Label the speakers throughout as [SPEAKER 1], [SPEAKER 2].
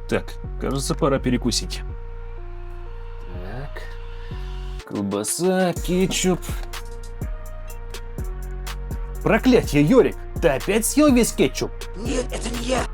[SPEAKER 1] Так, кажется, пора перекусить.
[SPEAKER 2] Так, колбаса, кетчуп.
[SPEAKER 1] Проклятье, Йорик! Ты опять съел весь кетчуп?
[SPEAKER 3] Нет, это не я.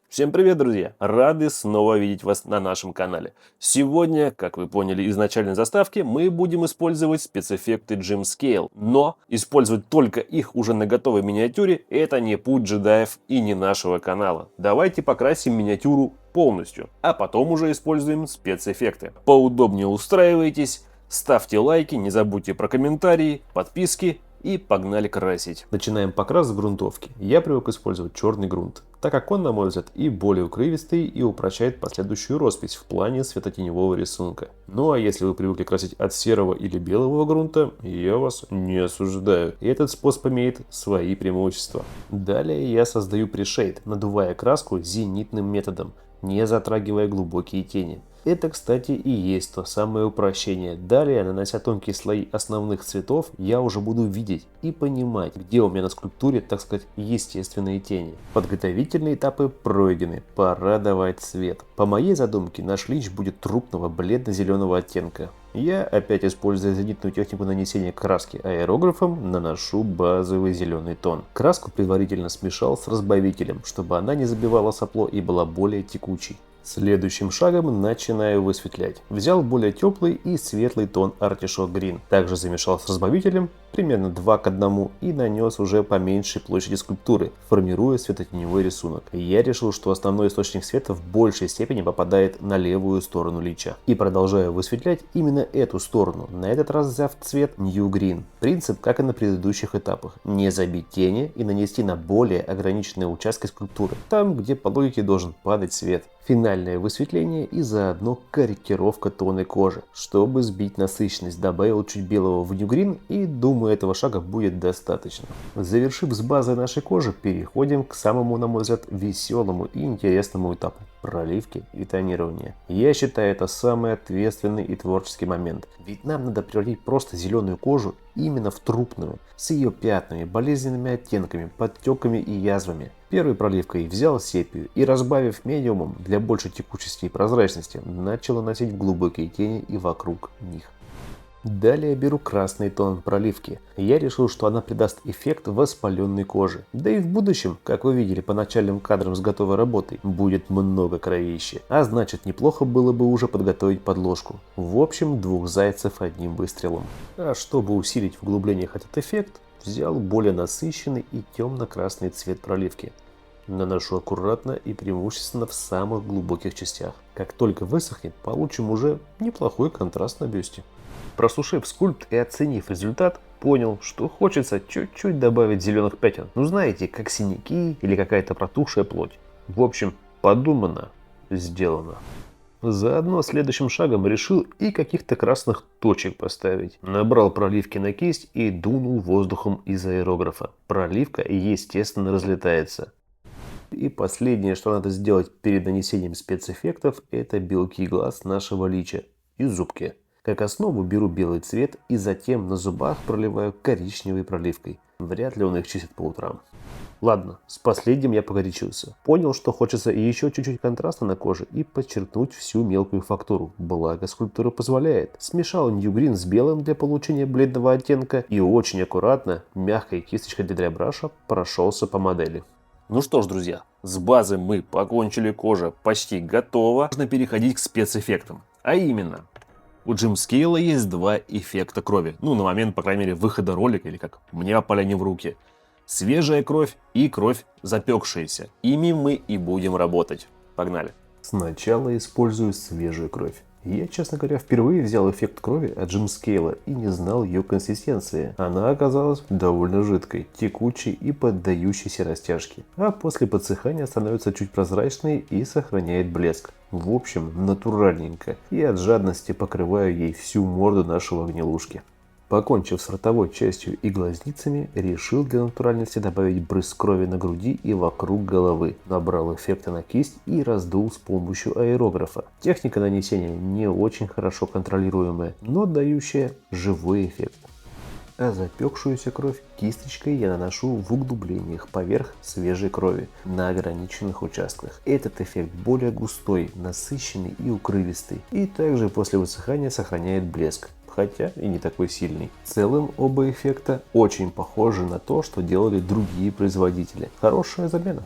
[SPEAKER 1] Всем привет, друзья! Рады снова видеть вас на нашем канале. Сегодня, как вы поняли из начальной заставки, мы будем использовать спецэффекты Gymscale. Но использовать только их уже на готовой миниатюре — это не путь джедаев и не нашего канала. Давайте покрасим миниатюру полностью, а потом уже используем спецэффекты. Поудобнее устраивайтесь, ставьте лайки, не забудьте про комментарии, подписки и погнали красить. Начинаем покрас с грунтовки. Я привык использовать черный грунт, так как он, на мой взгляд, и более укрывистый, и упрощает последующую роспись в плане светотеневого рисунка. Ну а если вы привыкли красить от серого или белого грунта, я вас не осуждаю. И этот способ имеет свои преимущества. Далее я создаю пришейд, надувая краску зенитным методом, не затрагивая глубокие тени. Это, кстати, и есть то самое упрощение. Далее, нанося тонкие слои основных цветов, я уже буду видеть и понимать, где у меня на скульптуре, так сказать, естественные тени. Подготовительные этапы пройдены, пора давать цвет. По моей задумке, наш лич будет трупного бледно-зеленого оттенка. Я, опять используя зенитную технику нанесения краски аэрографом, наношу базовый зеленый тон. Краску предварительно смешал с разбавителем, чтобы она не забивала сопло и была более текучей. Следующим шагом начинаю высветлять. Взял более теплый и светлый тон Artichoke Green. Также замешал с разбавителем, примерно 2 к 1, и нанес уже по меньшей площади скульптуры, формируя светотеневой рисунок. Я решил, что основной источник света в большей степени попадает на левую сторону лича. И продолжаю высветлять именно эту сторону, на этот раз взяв цвет New Green. Принцип, как и на предыдущих этапах. Не забить тени и нанести на более ограниченные участки скульптуры, там, где по логике должен падать свет. Финальное высветление и заодно корректировка тона кожи. Чтобы сбить насыщенность, добавил чуть белого в New Green, и думаю, этого шага будет достаточно. Завершив с базой нашей кожи, переходим к самому, на мой взгляд, веселому и интересному этапу – проливки и тонирования. Я считаю, это самый ответственный и творческий момент. Ведь нам надо превратить просто зеленую кожу именно в трупную, с ее пятнами, болезненными оттенками, подтеками и язвами. Первой проливкой взял сепию и, разбавив медиумом для большей текучести и прозрачности, начал наносить в глубокие тени и вокруг них. Далее беру красный тон проливки. Я решил, что она придаст эффект воспаленной кожи. Да и в будущем, как вы видели по начальным кадрам с готовой работой, будет много кровище. А значит, неплохо было бы уже подготовить подложку. В общем, 2 зайцев одним выстрелом. А чтобы усилить в углублениях этот эффект, взял более насыщенный и темно-красный цвет проливки. Наношу аккуратно и преимущественно в самых глубоких частях. Как только высохнет, получим уже неплохой контраст на бюсте. Просушив скульпт и оценив результат, понял, что хочется чуть-чуть добавить зеленых пятен. Ну знаете, как синяки или какая-то протухшая плоть. В общем, подумано, сделано. Заодно следующим шагом решил и каких-то красных точек поставить. Набрал проливки на кисть и дунул воздухом из аэрографа. Проливка, естественно, разлетается. И последнее, что надо сделать перед нанесением спецэффектов, это белки глаз нашего лича и зубки. Как основу беру белый цвет и затем на зубах проливаю коричневой проливкой. Вряд ли он их чистит по утрам. Ладно, с последним я погорячился. Понял, что хочется еще чуть-чуть контраста на коже и подчеркнуть всю мелкую фактуру. Благо скульптура позволяет. Смешал New Green с белым для получения бледного оттенка и очень аккуратно, мягкой кисточкой для дайбраша прошелся по модели. Ну что ж, друзья, с базы мы покончили, кожа почти готова. Можно переходить к спецэффектам. А именно, у Gymscale есть 2 эффекта крови. Ну, на момент, по крайней мере, выхода ролика, или как мне попали они в руки. Свежая кровь и кровь запекшаяся. Ими мы и будем работать. Погнали. Сначала использую свежую кровь. Я, честно говоря, впервые взял эффект крови от Gymscale и не знал ее консистенции. Она оказалась довольно жидкой, текучей и поддающейся растяжке. А после подсыхания становится чуть прозрачной и сохраняет блеск. В общем, натуральненько. И от жадности покрываю ей всю морду нашего гнилушки. Покончив с ротовой частью и глазницами, решил для натуральности добавить брызг крови на груди и вокруг головы. Набрал эффекта на кисть и раздул с помощью аэрографа. Техника нанесения не очень хорошо контролируемая, но дающая живой эффект. А запекшуюся кровь кисточкой я наношу в углублениях поверх свежей крови на ограниченных участках. Этот эффект более густой, насыщенный и укрывистый, и также после высыхания сохраняет блеск, хотя и не такой сильный. В целом оба эффекта очень похожи на то, что делали другие производители. Хорошая замена.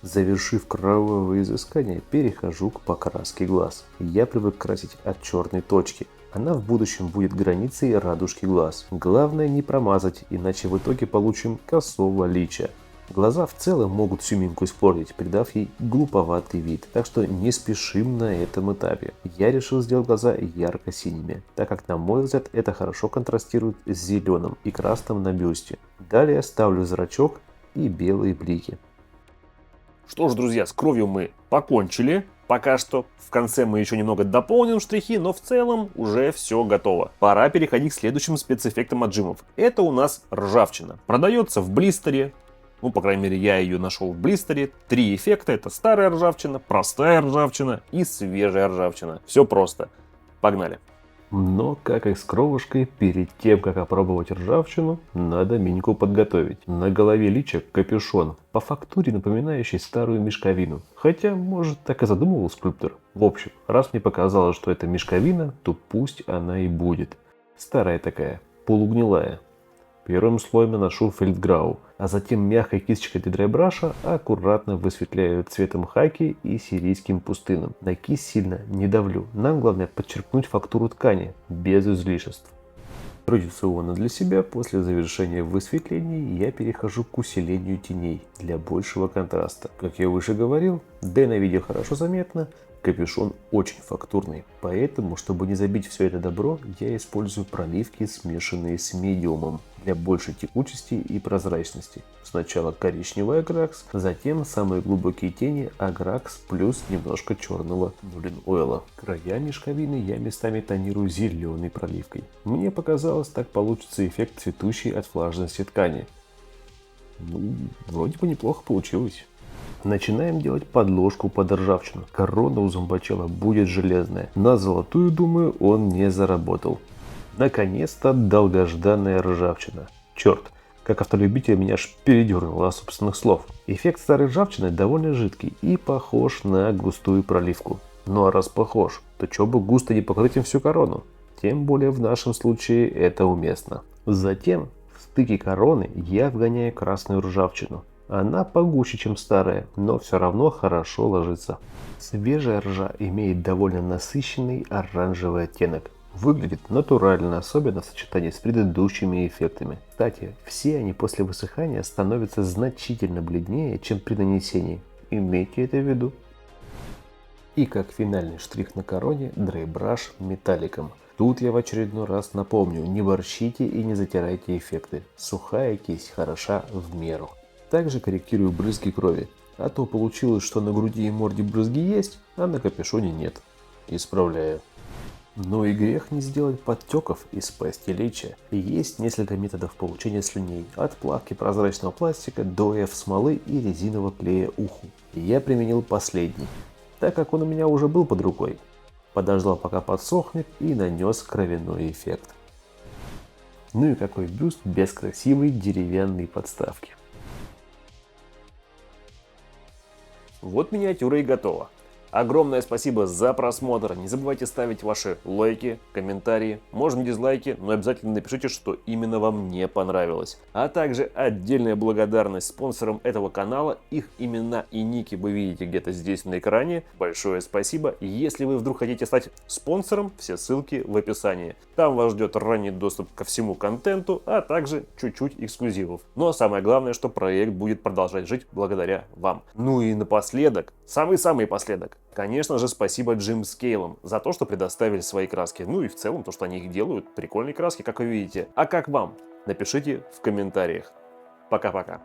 [SPEAKER 1] Завершив кровавое изыскание, перехожу к покраске глаз. Я привык красить от черной точки. Она в будущем будет границей радужки глаз. Главное не промазать, иначе в итоге получим косого лича. Глаза в целом могут всю мимику испортить, придав ей глуповатый вид, так что не спешим на этом этапе. Я решил сделать глаза ярко-синими, так как, на мой взгляд, это хорошо контрастирует с зеленым и красным на бюсте. Далее ставлю зрачок и белые блики.
[SPEAKER 2] Что ж, друзья, с кровью мы покончили. Пока что в конце мы еще немного дополним штрихи, но в целом уже все готово. Пора переходить к следующим спецэффектам от джимов. Это у нас ржавчина. Продается в блистере. Ну, по крайней мере, я ее нашел в блистере. 3 эффекта. Это старая ржавчина, простая ржавчина и свежая ржавчина. Все просто. Погнали.
[SPEAKER 1] Но, как и с кровушкой, перед тем, как опробовать ржавчину, надо миньку подготовить. На голове лича капюшон, по фактуре напоминающий старую мешковину. Хотя, может, так и задумывал скульптор. В общем, раз мне показалось, что это мешковина, то пусть она и будет. Старая такая, полугнилая. Первым слоем наношу фельдграу, а затем мягкой кисточкой для драйбраша аккуратно высветляю цветом хаки и сирийским пустынным. На кисть сильно не давлю, нам главное подчеркнуть фактуру ткани, без излишеств. Традиционно для себя, после завершения высветлений, я перехожу к усилению теней для большего контраста. Как я выше говорил, да и на видео хорошо заметно, капюшон очень фактурный, поэтому, чтобы не забить все это добро, я использую проливки, смешанные с медиумом, для большей текучести и прозрачности. Сначала коричневый агракс, затем самые глубокие тени агракс плюс немножко черного нулин ойла. Края мешковины я местами тонирую зеленой проливкой. Мне показалось, так получится эффект цветущей от влажности ткани. Ну, вроде бы неплохо получилось. Начинаем делать подложку под ржавчину. Корона у зомбачела будет железная. На золотую, думаю, он не заработал. Наконец-то долгожданная ржавчина. Черт, как автолюбитель меня аж передернуло от собственных слов. Эффект старой ржавчины довольно жидкий и похож на густую проливку. Ну а раз похож, то чё бы густо не покрыть им всю корону? Тем более в нашем случае это уместно. Затем в стыке короны я вгоняю красную ржавчину. Она погуще, чем старая, но все равно хорошо ложится. Свежая ржа имеет довольно насыщенный оранжевый оттенок. Выглядит натурально, особенно в сочетании с предыдущими эффектами. Кстати, все они после высыхания становятся значительно бледнее, чем при нанесении. Имейте это в виду. И как финальный штрих на короне, дрейбраш металликом. Тут я в очередной раз напомню, не борщите и не затирайте эффекты. Сухая кисть хороша в меру. Также корректирую брызги крови, а то получилось, что на груди и морде брызги есть, а на капюшоне нет. Исправляю. Но и грех не сделать подтеков из пасти лича. Есть несколько методов получения слюней, от плавки прозрачного пластика до смолы и резинового клея уху. Я применил последний, так как он у меня уже был под рукой. Подождал, пока подсохнет, и нанес кровяной эффект. Ну и какой бюст без красивой деревянной подставки.
[SPEAKER 2] Вот миниатюра и готова. Огромное спасибо за просмотр. Не забывайте ставить ваши лайки, комментарии, можно дизлайки, но обязательно напишите, что именно вам не понравилось. А также отдельная благодарность спонсорам этого канала. Их имена и ники вы видите где-то здесь на экране. Большое спасибо. Если вы вдруг хотите стать спонсором, все ссылки в описании. Там вас ждет ранний доступ ко всему контенту, а также чуть-чуть эксклюзивов. Но самое главное, что проект будет продолжать жить благодаря вам. Ну и напоследок, самый-самый последок. Конечно же, спасибо Gymscale за то, что предоставили свои краски. Ну и в целом, то, что они их делают. Прикольные краски, как вы видите. А как вам? Напишите в комментариях. Пока-пока.